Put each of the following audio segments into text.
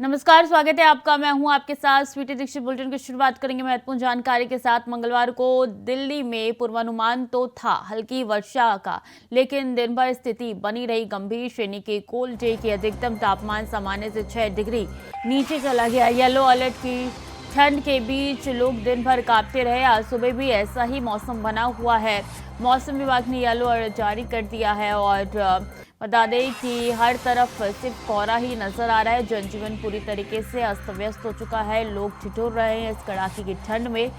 नमस्कार, स्वागत है आपका। मैं हूं आपके साथ स्वीटी दीक्षित। बुलेटिन की शुरुआत करेंगे महत्वपूर्ण जानकारी के साथ। मंगलवार को दिल्ली में पूर्वानुमान तो था हल्की वर्षा का, लेकिन दिन भर स्थिति बनी रही गंभीर। श्रेणी के कोल्ड डे की अधिकतम तापमान सामान्य से 6 डिग्री नीचे चला गया। येलो अलर्ट की ठंड के बीच लोग दिन भर कांपते रहे। आज सुबह भी ऐसा ही मौसम बना हुआ है। मौसम विभाग ने येलो अलर्ट जारी कर दिया है और बता दें कि हर तरफ सिर्फ कोहरा ही नजर आ रहा है। जनजीवन पूरी तरीके से अस्त व्यस्त हो चुका है। लोग ठिठुर रहे हैं इस कड़ाके की ठंड में।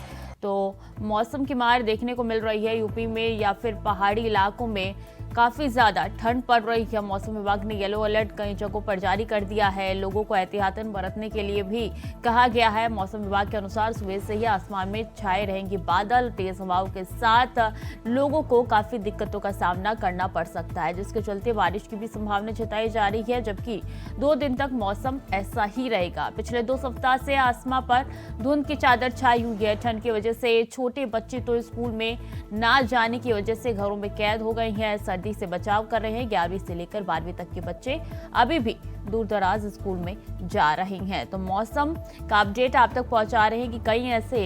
तो मौसम की मार देखने को मिल रही है। यूपी में या फिर पहाड़ी इलाकों में काफी ज्यादा ठंड पड़ रही है। मौसम विभाग ने येलो अलर्ट कई जगहों पर जारी कर दिया है। लोगों को एहतियातन बरतने के लिए भी कहा गया है। मौसम विभाग के अनुसार सुबह से ही आसमान में छाए रहेंगे बादल। तेज हवाओं के साथ लोगों को काफी दिक्कतों का सामना करना पड़ सकता है, जिसके चलते बारिश की भी संभावना जताई जा रही है। जबकि 2 दिन तक मौसम ऐसा ही रहेगा। पिछले 2 सप्ताह से आसमान पर धुंध की चादर छाई हुई है। ठंड की वजह से छोटे बच्चे तो स्कूल में ना जाने की वजह से घरों में कैद हो गए हैं। सर्दी से बचाव कर रहे हैं। 11वीं से लेकर 12वीं तक के बच्चे अभी भी दूर दराज स्कूल में जा रहे हैं। तो मौसम का अपडेट आप तक पहुंचा रहे हैं कि कई ऐसे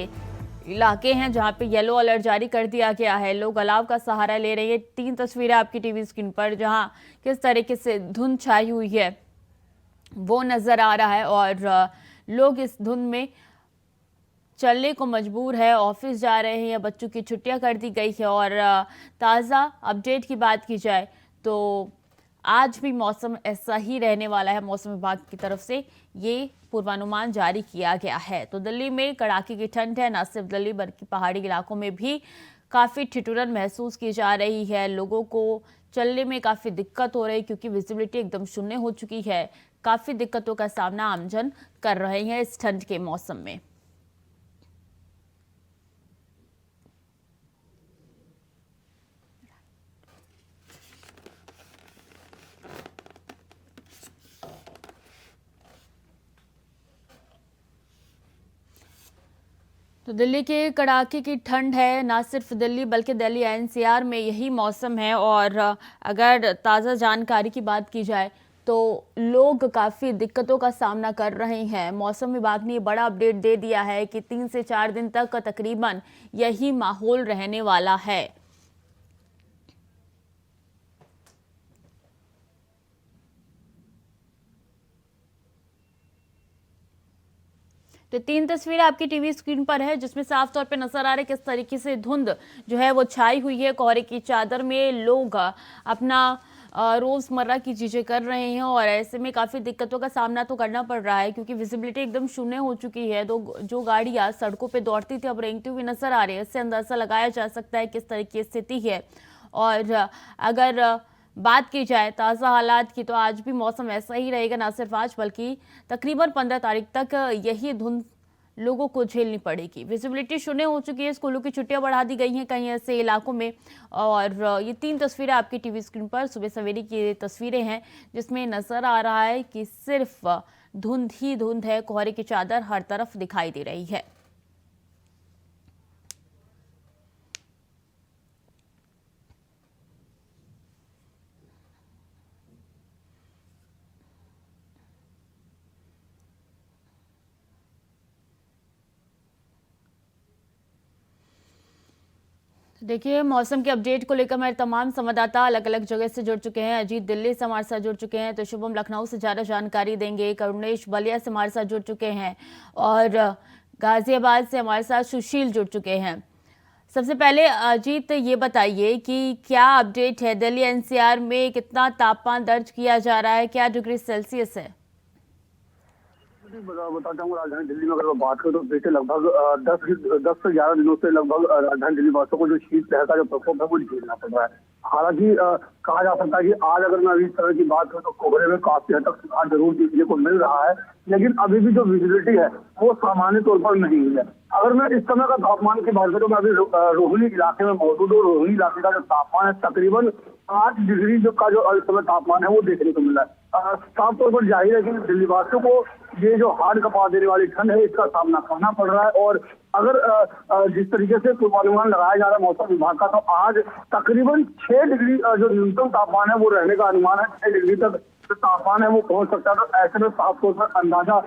इलाके हैं जहां पे येलो अलर्ट जारी कर दिया गया है। लोग अलाव का सहारा ले रहे हैं। 3 तस्वीरें आपकी टीवी स्क्रीन पर जहां किस तरीके से धुंध छाई हुई है वो नजर आ रहा है और लोग इस धुंध में चलने को मजबूर है। ऑफिस जा रहे हैं या बच्चों की छुट्टियां कर दी गई है। और ताज़ा अपडेट की बात की जाए तो आज भी मौसम ऐसा ही रहने वाला है। मौसम विभाग की तरफ से ये पूर्वानुमान जारी किया गया है। तो दिल्ली में कड़ाके की ठंड है। न सिर्फ दिल्ली बल्कि पहाड़ी इलाकों में भी काफ़ी ठिठुरन महसूस की जा रही है। लोगों को चलने में काफ़ी दिक्कत हो रही क्योंकि विजिबिलिटी एकदम शून्य हो चुकी है। काफ़ी दिक्कतों का सामना आमजन कर रहे हैं इस ठंड के मौसम में। तो दिल्ली के कड़ाके की ठंड है। ना सिर्फ दिल्ली बल्कि दिल्ली एनसीआर में यही मौसम है। और अगर ताज़ा जानकारी की बात की जाए तो लोग काफ़ी दिक्कतों का सामना कर रहे हैं। मौसम विभाग ने बड़ा अपडेट दे दिया है कि 3 से 4 दिन तक तकरीबन यही माहौल रहने वाला है। तो 3 तस्वीरें आपकी टीवी स्क्रीन पर है जिसमें साफ तौर पे नजर आ रहा है किस तरीके से धुंध जो है वो छाई हुई है। कोहरे की चादर में लोग अपना रोजमर्रा की चीजें कर रहे हैं और ऐसे में काफी दिक्कतों का सामना तो करना पड़ रहा है क्योंकि विजिबिलिटी एकदम शून्य हो चुकी है। तो जो गाड़ियां सड़कों पे दौड़ती थी अब रेंगती हुई नजर आ रही है। इससे अंदाजा लगाया जा सकता है किस तरह की स्थिति है। और अगर बात की जाए ताज़ा हालात की तो आज भी मौसम ऐसा ही रहेगा। ना सिर्फ आज बल्कि तकरीबन 15 तारीख तक यही धुंध लोगों को झेलनी पड़ेगी। विजिबिलिटी शून्य हो चुकी है। स्कूलों की छुट्टियां बढ़ा दी गई हैं कई ऐसे इलाकों में। और ये 3 तस्वीरें आपकी टीवी स्क्रीन पर सुबह सवेरे की तस्वीरें हैं जिसमें नजर आ रहा है कि सिर्फ धुंध ही धुंध है। कोहरे की चादर हर तरफ दिखाई दे रही है। देखिए, मौसम के अपडेट को लेकर हमारे तमाम संवाददाता अलग अलग जगह से जुड़ चुके हैं। अजीत दिल्ली से हमारे साथ जुड़ चुके हैं तो शुभम लखनऊ से ज़्यादा जानकारी देंगे। करुणेश बलिया से हमारे साथ जुड़ चुके हैं और गाजियाबाद से हमारे साथ सुशील जुड़ चुके हैं। सबसे पहले अजीत ये बताइए कि क्या अपडेट है। दिल्ली एनसीआर में कितना तापमान दर्ज किया जा रहा है, क्या डिग्री सेल्सियस है? बताता हूँ। राजधानी दिल्ली में अगर मैं बात करूँ तो बीते लगभग 10 से 11 दिनों से लगभग राजधानी दिल्ली वासियों को जो शीतलहर का जो प्रकोप है वो झेलना पड़ रहा है। हालांकि कहा जा सकता है कि आज अगर मैं अभी इस तरह की बात करूँ तो कोहरे में काफी हद तक सुधार जरूर देखने को मिल रहा है, लेकिन अभी भी जो विजिबिलिटी है वो सामान्य तौर पर नहीं है। अगर मैं इस समय का तापमान की बात करूँ, मैं अभी रोहिणी इलाके में मौजूद हूँ। रोहिणी इलाके का जो तापमान है तकरीबन 8 डिग्री जो का जो इस समय तापमान है वो देखने को मिला है। साफ तौर पर जाहिर है कि दिल्ली वासियों को ये जो हार्ड कपा देने वाली ठंड है इसका सामना करना पड़ रहा है। और अगर जिस तरीके से पूर्वानुमान लगाया जा रहा है मौसम विभाग का, तो आज तकरीबन 6 डिग्री जो न्यूनतम तापमान है वो रहने का अनुमान है। 6 डिग्री तक जो तापमान है वो पहुंच सकता है। तो ऐसे में साफ तौर पर अंदाजा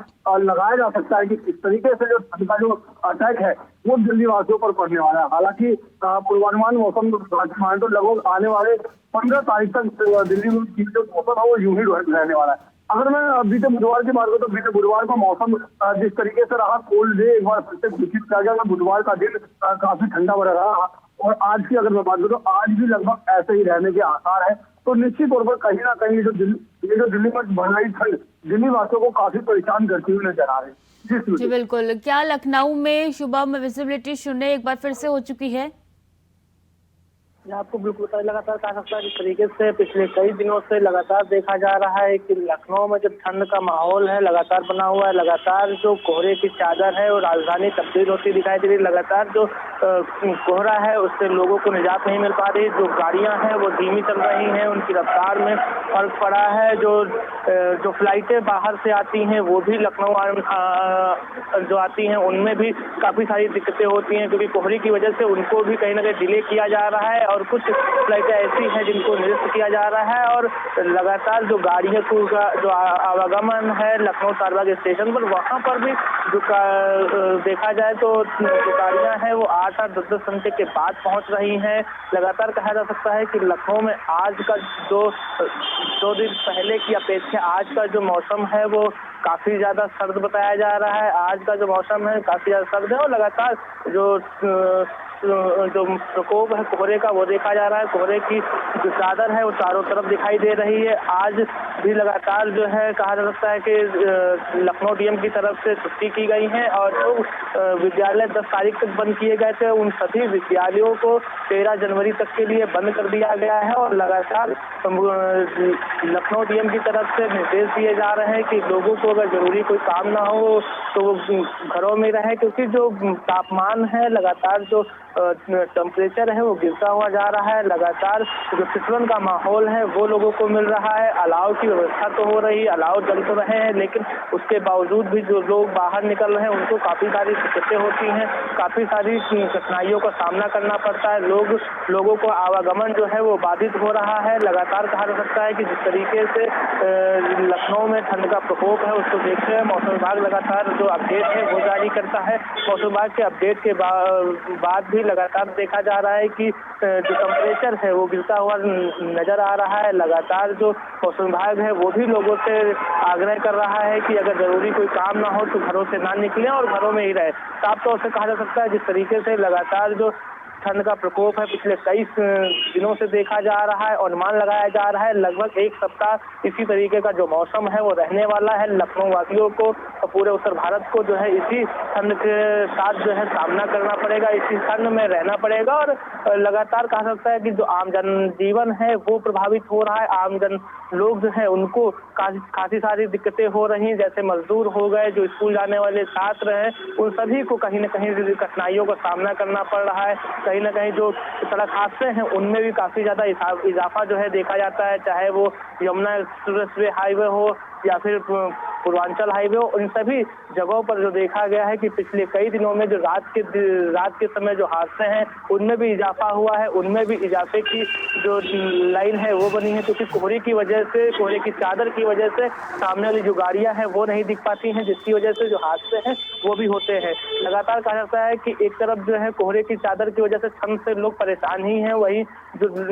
लगाया जा सकता है कि किस तरीके से जो ठंड का जो अटैक है वो दिल्ली वासियों पर पड़ने वाला है। हालांकि पूर्वानुमान मौसम विभाग के माने तो लगभग आने वाले 15 तारीख तक दिल्ली में जो मौसम है वो यूं ही रहने वाला है। अगर मैं बीते बुधवार की बात करूं तो बीते बुधवार को मौसम जिस तरीके से रहा, कोल्ड डे एक बार फिर से घोषित किया गया। बुधवार का दिन काफी ठंडा भरा रहा और आज की अगर मैं बात करूं तो आज भी लगभग ऐसे ही रहने के आसार है। तो निश्चित तौर पर कहीं ना कहीं जो दिल्ली में बढ़ रही ठंड दिल्ली वासियों को काफी परेशान करती हुई नजर आ रही है। जी बिल्कुल। क्या लखनऊ में सुबह में विजिबिलिटी 0 एक बार फिर से हो चुकी है? आपको बिल्कुल पता लगातार कहा सकता है जिस तरीके से पिछले कई दिनों से लगातार देखा जा रहा है कि लखनऊ में जो ठंड का माहौल है लगातार बना हुआ है। लगातार जो कोहरे की चादर है वो राजधानी तब्दील होती दिखाई दे रही है। लगातार जो कोहरा है उससे लोगों को निजात नहीं मिल पा रही। जो गाड़ियां हैं वो धीमी चल रही हैं, उनकी रफ्तार में फर्क पड़ा है। जो फ्लाइटें बाहर से आती हैं वो भी लखनऊ जो आती हैं उनमें भी काफी सारी दिक्कतें होती हैं, क्योंकि कोहरे की वजह से उनको भी कहीं ना कहीं डिले किया जा रहा है। और कुछ फ्लाइटें ऐसी हैं जिनको निरस्त किया जा रहा है और लगातार जो गाड़ियों का जो आवागमन है लखनऊ चारबाग स्टेशन पर, वहां पर भी जो देखा जाए तो जो गाड़ियां हैं वो 8-8, 10-10 घंटे के बाद पहुंच रही हैं। लगातार कहा जा सकता है कि लखनऊ में आज का जो 2 दिन पहले की अपेक्षा आज का जो मौसम है वो काफी ज्यादा सर्द बताया जा रहा है। आज का जो मौसम है काफी ज्यादा सर्द है और लगातार जो प्रकोप है कोहरे का वो देखा जा रहा है। कोहरे की जो चादर है वो चारों तरफ दिखाई दे रही है। आज भी लगातार जो है कहा जा सकता है कि लखनऊ डीएम की तरफ से छुट्टी की गई है और जो विद्यालय 10 तारीख तक बंद किए गए थे उन सभी विद्यालयों को 13 जनवरी तक के लिए बंद कर दिया गया है। और लगातार लखनऊ डीएम की तरफ से निर्देश दिए जा रहे हैं कि लोगों को अगर जरूरी कोई काम ना हो तो वो घरों में रहे, क्योंकि जो तापमान है लगातार जो टेम्परेचर है वो गिरता हुआ जा रहा है। लगातार जो फिसलन का माहौल है वो लोगों को मिल रहा है। अलाव की व्यवस्था तो हो रही है, अलाव जल तो रहे हैं, लेकिन उसके बावजूद भी जो लोग बाहर निकल रहे हैं उनको काफी सारी दिक्कतें होती हैं, काफी सारी कठिनाइयों का सामना करना पड़ता है। लोगों को आवागमन जो है वो बाधित हो रहा है। लगातार कहा जा सकता है कि जिस तरीके से लखनऊ में ठंड का प्रकोप है उसको देखते हुए मौसम विभाग लगातार जो अपडेट है वो जारी करता है। मौसम विभाग के अपडेट के बाद भी लगातार देखा जा रहा है कि जो टेम्परेचर है वो गिरता हुआ नजर आ रहा है। लगातार जो मौसम विभाग है वो भी लोगों से आग्रह कर रहा है कि अगर जरूरी कोई काम ना हो तो घरों से ना निकलें और घरों में ही रहे। साफ तौर से कहा जा सकता है जिस तरीके से लगातार जो ठंड का प्रकोप है पिछले कई दिनों से देखा जा रहा है और अनुमान लगाया जा रहा है लगभग 1 सप्ताह इसी तरीके का जो मौसम है वो रहने वाला है। लखनऊ वासियों को और पूरे उत्तर भारत को जो है इसी ठंड के साथ जो है सामना करना पड़ेगा, इसी ठंड में रहना पड़ेगा। और लगातार कहा सकता है कि जो आम जनजीवन है वो प्रभावित हो रहा है। आम जन लोग जो है उनको काफी सारी दिक्कतें हो रही हैं, जैसे मजदूर हो गए, जो स्कूल जाने वाले छात्र हैं, उन सभी को कहीं ना कहीं कठिनाइयों का सामना करना पड़ रहा है। कहीं ना कहीं जो सड़क हादसे हैं उनमें भी काफी ज्यादा इजाफा जो है देखा जाता है, चाहे वो यमुना एक्सप्रेसवे हाईवे हो या फिर पूर्वांचल हाईवे हो। उन सभी जगहों पर जो देखा गया है कि पिछले कई दिनों में जो रात के समय जो हादसे हैं उनमें भी इजाफा हुआ है। उनमें भी इजाफे की जो लाइन है वो बनी है, क्योंकि कोहरे की वजह से, कोहरे की चादर की वजह से सामने वाली जो गाड़ियां हैं वो नहीं दिख पाती हैं, जिसकी वजह से जो हादसे हैं वो भी होते हैं। लगातार कहा जाता है कि एक तरफ जो है कोहरे की चादर की वजह से ठंड से लोग परेशान ही हैं, वहीं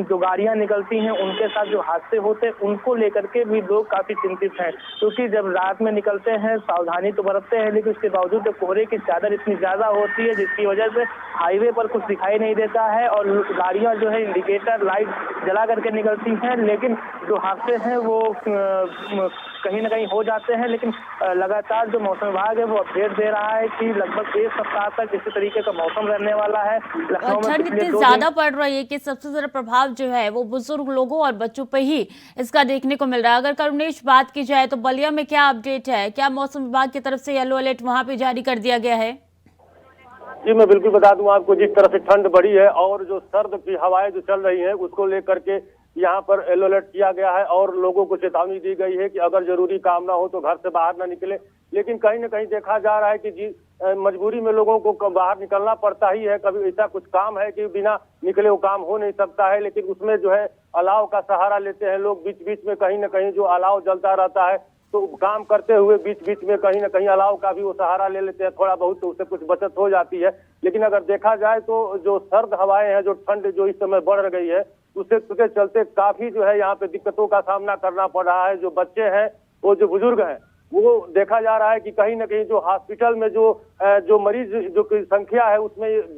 जो गाड़ियां निकलती हैं उनके साथ जो हादसे होते हैं उनको लेकर के भी लोग काफी चिंतित हैं, क्योंकि जब रात में निकलते हैं सावधानी तो बरतते हैं, लेकिन उसके बावजूद जो कोहरे की चादर इतनी ज्यादा होती है जिसकी वजह से हाईवे पर कुछ दिखाई नहीं देता है और गाड़ियां जो है इंडिकेटर लाइट जला करके निकलती हैं, लेकिन जो हादसे हैं वो कहीं ना कहीं हो जाते हैं। लेकिन लगातार जो मौसम विभाग है वो अपडेट दे रहा है कि लगभग 1 सप्ताह तक इसी तरीके का मौसम रहने वाला है। लखनऊ में ठंड इतनी ज्यादा पड़ रही है कि सबसे ज्यादा प्रभाव जो है वो बुजुर्ग लोगों और बच्चों पे ही इसका देखने को मिल रहा है। अगर करुणेश बात की जाए तो बलिया में क्या अपडेट है? क्या मौसम विभाग की तरफ से येलो अलर्ट वहां पे जारी कर दिया गया है? जी मैं बिल्कुल बता दूं आपको, जिस तरह से ठंड बढ़ी है और जो सर्द की हवाएं जो चल रही हैं उसको लेकर के यहाँ पर येलो अलर्ट किया गया है और लोगों को चेतावनी दी गई है कि अगर जरूरी काम ना हो तो घर से बाहर ना निकले। लेकिन कहीं ना कहीं देखा जा रहा है कि मजबूरी में लोगों को बाहर निकलना पड़ता ही है। कभी ऐसा कुछ काम है कि बिना निकले वो काम हो नहीं सकता है, लेकिन उसमें जो है अलाव का सहारा लेते हैं लोग। बीच बीच में कहीं ना कहीं जो अलाव जलता रहता है, तो काम करते हुए बीच बीच में कहीं ना कहीं अलाव का भी वो सहारा ले लेते हैं थोड़ा बहुत, तो उससे कुछ बचत हो जाती है। लेकिन अगर देखा जाए तो जो सर्द हवाएं हैं, जो ठंड जो इस समय बढ़ गई है, उसके चलते काफी जो है यहाँ पे दिक्कतों का सामना करना पड़ रहा है। जो बच्चे हैं, वो जो बुजुर्ग हैं, वो देखा जा रहा है कि कहीं ना कहीं जो हॉस्पिटल में जो मरीज जो की संख्या है, उसमें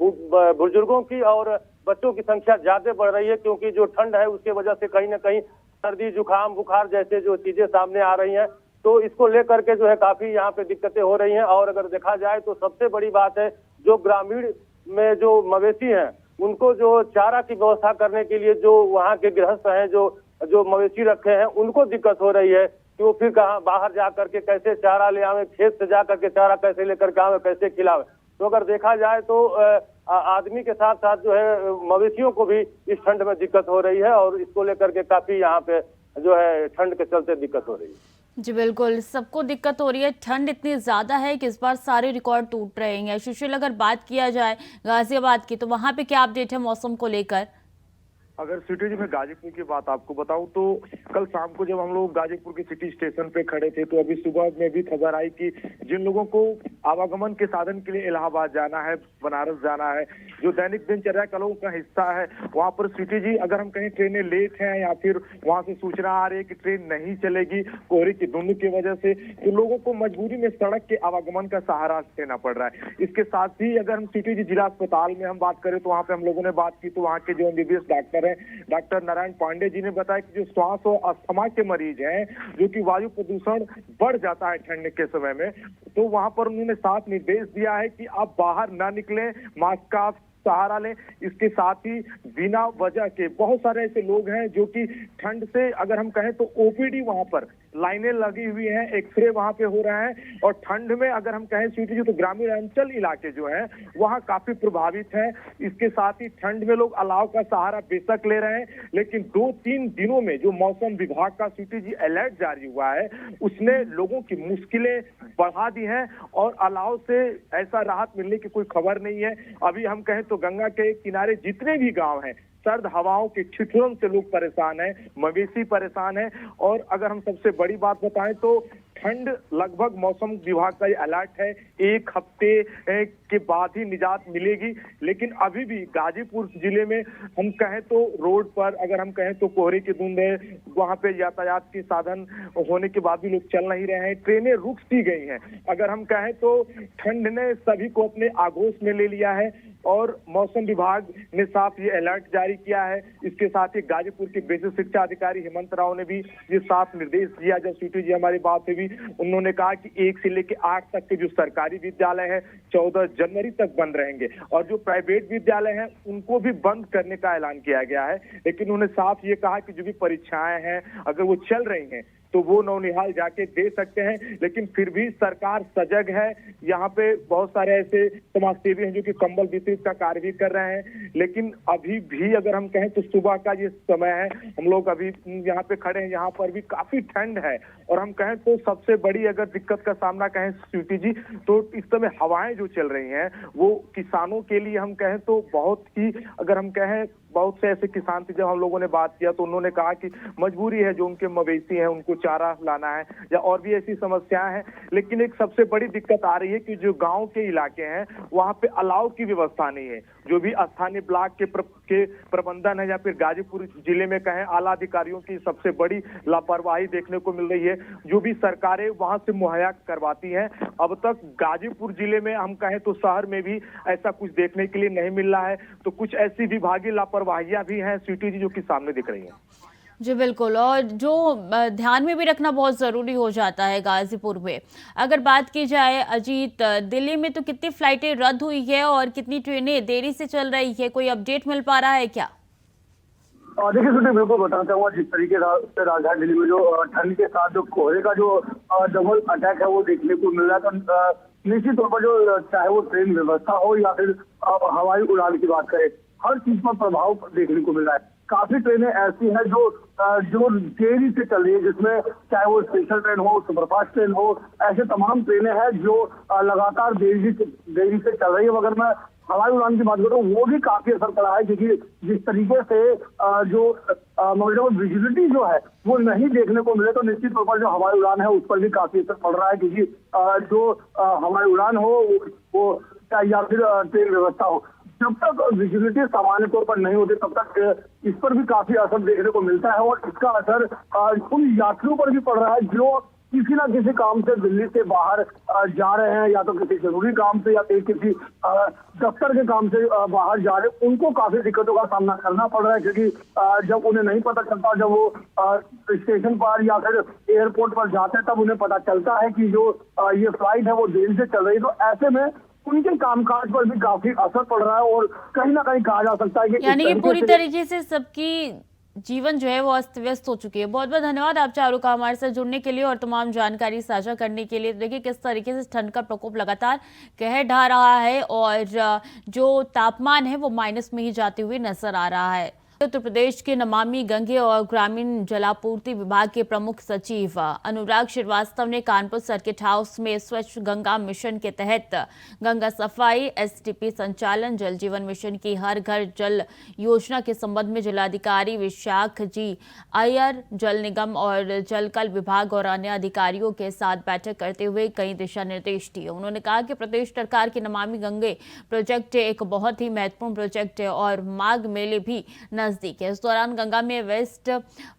बुजुर्गों की और बच्चों की संख्या ज्यादा बढ़ रही है, क्योंकि जो ठंड है उसके वजह से कहीं ना कहीं सर्दी, जुकाम, बुखार जैसे जो चीजें सामने आ रही हैं। तो इसको लेकर के जो है काफी यहाँ पे दिक्कतें हो रही हैं। और अगर देखा जाए तो सबसे बड़ी बात है, जो ग्रामीण में जो मवेशी हैं, उनको जो चारा की व्यवस्था करने के लिए जो वहाँ के गृहस्थ हैं, जो मवेशी रखे हैं, उनको दिक्कत हो रही है कि वो फिर कहाँ बाहर जा करके कैसे चारा ले आवे, खेत से जा करके चारा कैसे लेकर के आवे, कैसे खिलावे। तो अगर देखा जाए तो आदमी के साथ साथ जो है मवेशियों को भी इस ठंड में दिक्कत हो रही है, और इसको लेकर के काफी यहाँ पे जो है ठंड के चलते दिक्कत हो रही है। जी बिल्कुल, सबको दिक्कत हो रही है। ठंड इतनी ज़्यादा है कि इस बार सारे रिकॉर्ड टूट रहे हैं। सुशील, अगर बात किया जाए गाजियाबाद की, तो वहाँ पे क्या अपडेट है मौसम को लेकर? अगर सिटी जी में गाजीपुर की बात आपको बताऊं तो कल शाम को जब हम लोग गाजीपुर के सिटी स्टेशन पे खड़े थे, तो अभी सुबह में भी खबर आई कि जिन लोगों को आवागमन के साधन के लिए इलाहाबाद जाना है, बनारस जाना है, जो दैनिक दिनचर्या का लोगों का हिस्सा है, वहां पर सिटी जी अगर हम कहीं ट्रेनें लेट हैं या फिर वहां से सूचना आ रही है कि ट्रेन नहीं चलेगी कोहरे की धुंध की वजह से, तो लोगों को मजबूरी में सड़क के आवागमन का सहारा लेना पड़ रहा है। इसके साथ ही अगर हम सिटी जी जिला अस्पताल में हम बात करें, तो वहाँ पे हम लोगों ने बात की, तो वहाँ के जो MBBS doctor doctor Narayan Pandey ji ने बताया कि जो श्वास और अस्थमा के मरीज हैं, जो कि वायु प्रदूषण बढ़ जाता है ठंड के समय में, तो वहां पर उन्होंने साफ निर्देश दिया है कि आप बाहर ना निकलें, मास्क का सहारा लें। इसके साथ ही बिना वजह के बहुत सारे ऐसे लोग हैं जो कि ठंड से अगर हम कहें तो ओपीडी वहां पर लाइनें लगी हुई हैं, एक्सरे वहां पे हो रहा है, और ठंड में अगर हम कहें स्वीटी जी तो ग्रामीण अंचल इलाके जो हैं वहां काफी प्रभावित है। इसके साथ ही ठंड में लोग अलाव का सहारा बेशक ले रहे हैं, लेकिन 2-3 दिनों में जो मौसम विभाग का स्वीटी जी अलर्ट जारी हुआ है, उसने लोगों की मुश्किलें बढ़ा दी हैं, और अलाव से ऐसा राहत मिलने की कोई खबर नहीं है। अभी हम कहें तो गंगा के किनारे जितने भी गांव हैं, सर्द हवाओं के ठिठुरन से लोग परेशान हैं, मवेशी परेशान हैं। और अगर हम सबसे बड़ी बात बताएं तो ठंड लगभग मौसम विभाग का ये अलर्ट है, 1 हफ्ते के बाद ही निजात मिलेगी। लेकिन अभी भी गाजीपुर जिले में हम कहें तो रोड पर अगर हम कहें तो कोहरे की धुंध है, वहां पे यातायात के साधन होने के बाद भी लोग चल नहीं रहे हैं, ट्रेनें रुक सी गई हैं। अगर हम कहें तो ठंड ने सभी को अपने आगोश में ले लिया है, और मौसम विभाग ने साफ ये अलर्ट जारी किया है। इसके साथ ही गाजीपुर के बेसिक शिक्षा अधिकारी हेमंत राव ने भी ये साफ निर्देश दिया। जब स्वीटी जी हमारी बात हुई, उन्होंने कहा कि 1 से लेकर 8 तक के जो सरकारी विद्यालय है 14 जनवरी तक बंद रहेंगे, और जो प्राइवेट विद्यालय हैं उनको भी बंद करने का ऐलान किया गया है। लेकिन उन्होंने साफ ये कहा कि जो भी परीक्षाएं हैं अगर वो चल रही हैं तो वो नौनिहाल जाके दे सकते हैं, लेकिन फिर भी सरकार सजग है। यहाँ पे बहुत सारे ऐसे समाजसेवी हैं जो कि कंबल वितरित का कार्य भी कर रहे हैं। लेकिन अभी भी अगर हम कहें तो सुबह का ये समय है, हम लोग अभी यहाँ पे खड़े हैं, यहाँ पर भी काफी ठंड है। और हम कहें तो सबसे बड़ी अगर दिक्कत का सामना कहें स्वीटी जी, तो इस समय हवाएं जो चल रही हैं वो किसानों के लिए हम कहें तो बहुत ही, अगर हम कहें बहुत से ऐसे किसान थे, जब हम लोगों ने बात किया तो उन्होंने कहा कि मजबूरी है, जो उनके मवेशी हैं उनको चारा लाना है, या और भी ऐसी समस्याएं हैं। लेकिन एक सबसे बड़ी दिक्कत आ रही है कि जो गांव के इलाके हैं वहां पे अलाव की व्यवस्था नहीं है। जो भी स्थानीय ब्लॉक के प्रबंधन है या फिर गाजीपुर जिले में कहें आला अधिकारियों की सबसे बड़ी लापरवाही देखने को मिल रही है। जो भी सरकारें वहां से मुहैया करवाती हैं, अब तक गाजीपुर जिले में हम कहें तो शहर में भी ऐसा कुछ देखने के लिए नहीं मिल रहा है। तो कुछ ऐसी विभागीय लापरवाहियां भी हैं स्वीटी जी जो कि सामने दिख रही हैं। जी बिल्कुल, और जो ध्यान में भी रखना बहुत ज़रूरी हो जाता है गाजीपुर में। अगर बात की जाए अजीत, दिल्ली में तो कितनी फ्लाइटें रद्द हुई है और कितनी ट्रेनें देरी से चल रही है, कोई अपडेट मिल पा रहा है क्या? देखिए सुनील, बिल्कुल बताना चाहूंगा, जिस तरीके से राजधानी दिल्ली में जो ठंड के साथ जो कोहरे का जो डबल अटैक है वो देखने को मिल रहा है। तो निश्चित तौर पर जो चाहे वो ट्रेन व्यवस्था हो या फिर हवाई उड़ान की बात करें, हर चीज पर प्रभाव देखने को मिल रहा है। काफी ट्रेनें ऐसी हैं जो देरी से चल रही है, जिसमें चाहे वो स्पेशल ट्रेन हो, सुपरफास्ट ट्रेन हो, ऐसे तमाम ट्रेनें हैं जो लगातार देरी से चल रही है। मगर मैं हवाई उड़ान की बात करूं, वो भी काफी असर पड़ा है, क्योंकि जिस तरीके से जो विजिबिलिटी जो है वो नहीं देखने को मिले, तो निश्चित तौर पर जो हवाई उड़ान है उस पर भी काफी असर पड़ रहा है। क्योंकि जो हवाई उड़ान हो वो या फिर ट्रेन व्यवस्था हो, जब तक विजिबिलिटी सामान्य तौर पर नहीं होती तब तक इस पर भी काफी असर देखने को मिलता है। और इसका असर उन यात्रियों पर भी पड़ रहा है जो किसी ना किसी काम से दिल्ली से बाहर जा रहे हैं, या तो किसी जरूरी काम से या फिर किसी दफ्तर के काम से बाहर जा रहे हैं। उनको काफी दिक्कतों का सामना करना पड़ रहा है, क्योंकि जब उन्हें नहीं पता चलता, जब वो स्टेशन पर या फिर एयरपोर्ट पर जाते हैं तब उन्हें पता चलता है कि जो ये फ्लाइट है वो देरी से चल रही है। तो ऐसे में उनके कामकाज पर भी काफी असर पड़ रहा है, और कहीं ना कहीं कहा जा सकता है कि यानी कि पूरी तरीके से सबकी जीवन जो है वो अस्त व्यस्त हो चुकी है। बहुत बहुत धन्यवाद आप चारों का हमारे साथ जुड़ने के लिए और तमाम जानकारी साझा करने के लिए। देखिए किस तरीके से ठंड का प्रकोप लगातार कहर ढा रहा है और जो तापमान है वो माइनस में ही जाते हुए नजर आ रहा है। उत्तर प्रदेश के नमामि गंगे और ग्रामीण जलापूर्ति विभाग के प्रमुख सचिव अनुराग श्रीवास्तव ने कानपुर सर्किट हाउस में स्वच्छ गंगा मिशन के तहत गंगा सफाई, एसटीपी संचालन, जल जीवन मिशन की हर घर जल योजना के संबंध में जिलाधिकारी विशाख जी अय्यर, जल निगम और जलकल विभाग और अन्य अधिकारियों के साथ बैठक करते हुए कई दिशा निर्देश दिए। उन्होंने कहा कि प्रदेश सरकार के नमामि गंगे प्रोजेक्ट एक बहुत ही महत्वपूर्ण प्रोजेक्ट है और माघ मेले भी नजदीक है। इस दौरान गंगा में वेस्ट,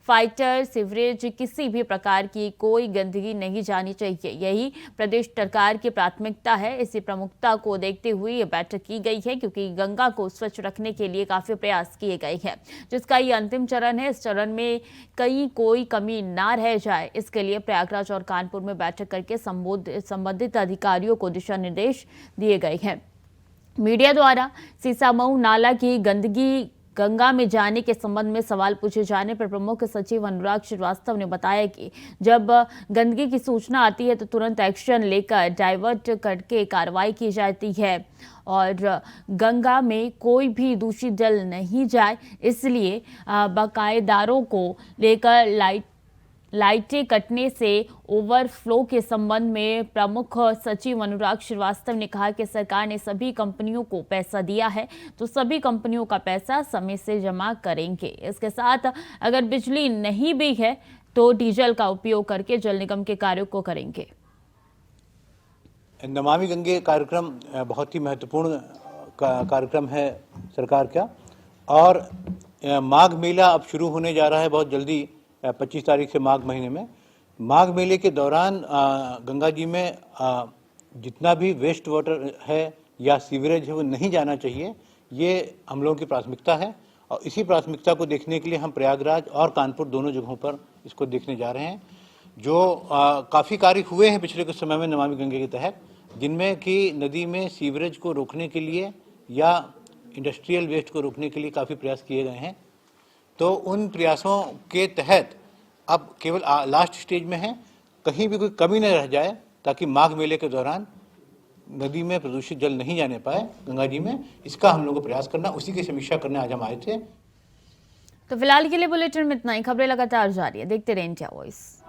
फाइटर, सीवरेज, किसी भी प्रकार की कोई गंदगी नहीं जानी चाहिए। यही प्रदेश सरकार की प्राथमिकता है। इसी प्रमुखता को देखते हुए ये बैठक की गई है, क्योंकि गंगा को स्वच्छ रखने के लिए काफी प्रयास किए गए हैं, जिसका ये अंतिम चरण है। इस चरण में कहीं कोई कमी ना रह जाए, इसके लिए प्रयागराज और कानपुर में बैठक करके संबंधित अधिकारियों को दिशा निर्देश दिए गए हैं। मीडिया द्वारा सीसामऊ नाला की गंदगी गंगा में जाने के संबंध में सवाल पूछे जाने पर प्रमुख सचिव अनुराग श्रीवास्तव ने बताया कि जब गंदगी की सूचना आती है तो तुरंत एक्शन लेकर डाइवर्ट करके कार्रवाई की जाती है और गंगा में कोई भी दूषित जल नहीं जाए, इसलिए बकायेदारों को लेकर लाइटें कटने से ओवरफ्लो के संबंध में प्रमुख सचिव अनुराग श्रीवास्तव ने कहा कि सरकार ने सभी कंपनियों को पैसा दिया है, तो सभी कंपनियों का पैसा समय से जमा करेंगे। इसके साथ अगर बिजली नहीं भी है तो डीजल का उपयोग करके जल निगम के कार्यों को करेंगे। नमामि गंगे कार्यक्रम बहुत ही महत्वपूर्ण कार्यक्रम है सरकार का, और माघ मेला अब शुरू होने जा रहा है बहुत जल्दी, 25 तारीख से माघ महीने में। माघ मेले के दौरान गंगा जी में जितना भी वेस्ट वाटर है या सीवरेज है वो नहीं जाना चाहिए। ये हम लोगों की प्राथमिकता है, और इसी प्राथमिकता को देखने के लिए हम प्रयागराज और कानपुर दोनों जगहों पर इसको देखने जा रहे हैं। जो काफ़ी कार्य हुए हैं पिछले कुछ समय में नमामि गंगे के तहत, जिनमें कि नदी में सीवरेज को रोकने के लिए या इंडस्ट्रियल वेस्ट को रोकने के लिए काफ़ी प्रयास किए गए हैं। तो उन प्रयासों के तहत अब केवल लास्ट स्टेज में है, कहीं भी कोई कमी न रह जाए, ताकि माघ मेले के दौरान नदी में प्रदूषित जल नहीं जाने पाए गंगा जी में। इसका हम लोगों को प्रयास करना, उसी की समीक्षा करने आज हम आए थे। तो फिलहाल के लिए बुलेटिन में इतना ही। खबरें लगातार जारी है, देखते रहिए इंडिया वॉइस।